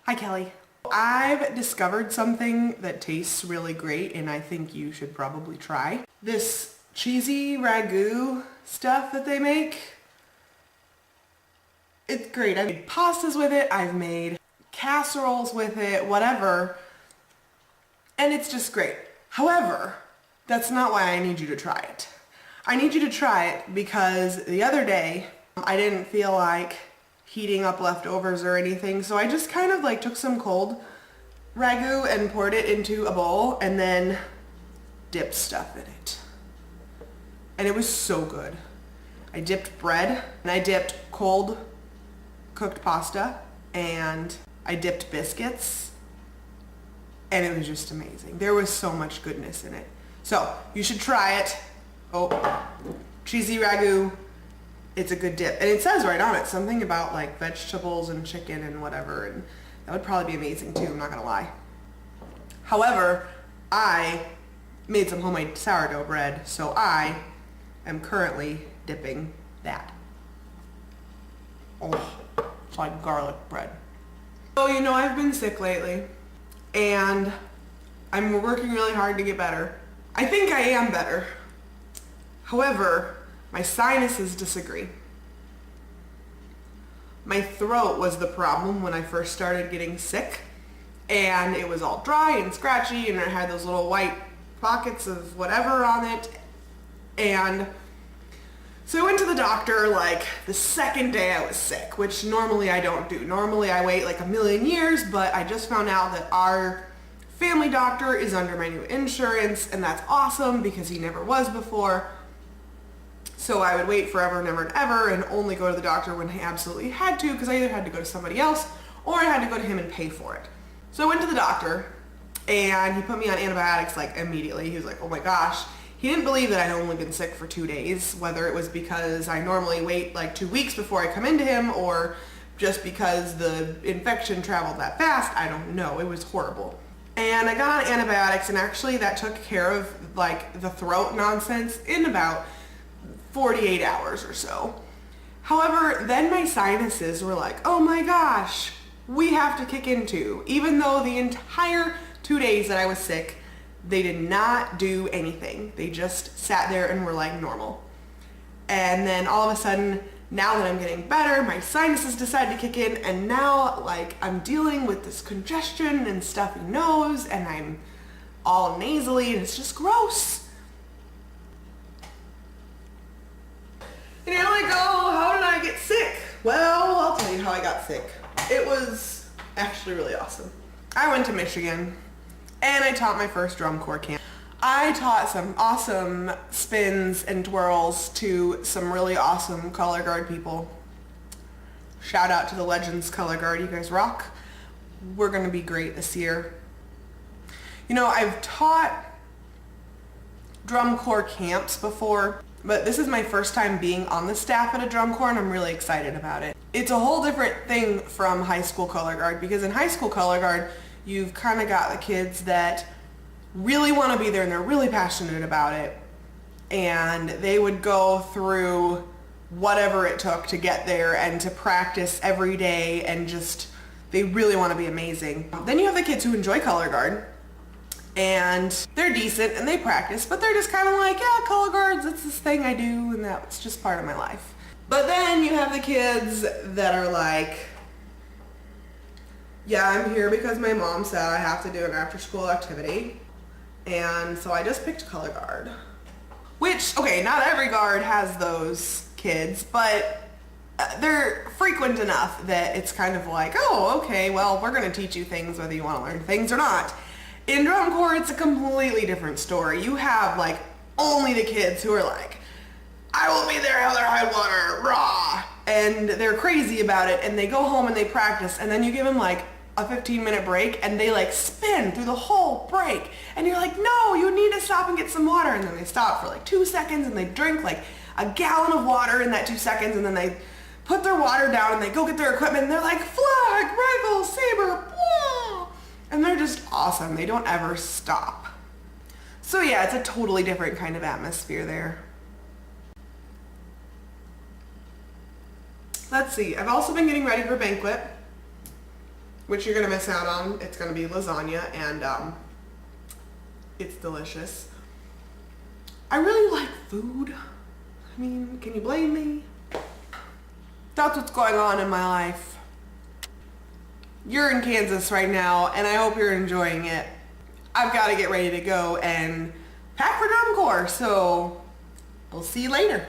Hi, Kelly. I've discovered something that tastes really great and I think you should probably try. This cheesy ragu stuff that they make. It's great. I've made pastas with it, I've made casseroles with it, whatever, and it's just great. However, that's not why I need you to try it. I need you to try it because the other day I didn't feel like heating up leftovers or anything, so I just kind of like took some cold ragu and poured it into a bowl and then dipped stuff in it. And it was so good. I dipped bread and I dipped cold cooked pasta and I dipped biscuits and it was just amazing. There was so much goodness in it. So you should try it. Oh, cheesy ragu. It's a good dip. And it says right on it something about like vegetables and chicken and whatever, and that would probably be amazing too, I'm not gonna lie. However, I made some homemade sourdough bread, so I am currently dipping that. Oh, it's like garlic bread. So you know I've been sick lately and I'm working really hard to get better. I think I am better. However, my sinuses disagree. My throat was the problem when I first started getting sick, and it was all dry and scratchy and it had those little white pockets of whatever on it. And so I went to the doctor like the second day I was sick, which normally I don't do. Normally I wait like a million years, but I just found out that our family doctor is under my new insurance, and that's awesome because he never was before. So I would wait forever and ever and ever and only go to the doctor when I absolutely had to, because I either had to go to somebody else or I had to go to him and pay for it. So I went to the doctor and he put me on antibiotics like immediately. He was like, oh my gosh. He didn't believe that I'd only been sick for 2 days, whether it was because I normally wait like 2 weeks before I come into him or just because the infection traveled that fast. I don't know. It was horrible. And I got on antibiotics and actually that took care of like the throat nonsense in about 48 hours or so. However, then my sinuses were like, oh my gosh, we have to kick into. Even though the entire 2 days that I was sick, they did not do anything. They just sat there and were like normal. And then all of a sudden, now that I'm getting better, my sinuses decided to kick in, and now like I'm dealing with this congestion and stuffy nose and I'm all nasally and it's just gross. And you're like, oh, how did I get sick? Well, I'll tell you how I got sick. It was actually really awesome. I went to Michigan and I taught my first drum corps camp. I taught some awesome spins and twirls to some really awesome color guard people. Shout out to the Legends Color Guard, you guys rock. We're gonna be great this year. You know, I've taught drum corps camps before, but this is my first time being on the staff at a drum corps and I'm really excited about it. It's a whole different thing from high school color guard, because in high school color guard, you've kind of got the kids that really want to be there and they're really passionate about it, and they would go through whatever it took to get there and to practice every day, and just they really want to be amazing. Then you have the kids who enjoy color guard and they're decent and they practice, but they're just kind of like, yeah, color guards, it's this thing I do and that's just part of my life. But then you have the kids that are like, yeah, I'm here because my mom said I have to do an after school activity, and so I just picked color guard. Which, okay, not every guard has those kids, but they're frequent enough that it's kind of like, oh, okay, well, we're going to teach you things whether you want to learn things or not. In drum corps, it's a completely different story. You have like only the kids who are like, I will be there hell or high water, rah, and they're crazy about it, and they go home and they practice, and then you give them like a 15-minute break and they like spin through the whole break, and you're like, no, you need to stop and get some water, and then they stop for like 2 seconds and they drink like a gallon of water in that 2 seconds, and then they put their water down and they go get their equipment and they're like, flag, rifle, saber, blah, and they're just awesome. They don't ever stop. So yeah, it's a totally different kind of atmosphere there. Let's see, I've also been getting ready for banquet. which you're gonna miss out on. It's gonna be lasagna, and it's delicious. I really like food. I mean, can you blame me? That's what's going on in my life. You're in Kansas right now, and I hope you're enjoying it. I've got to get ready to go and pack for drum corps, so we'll see you later.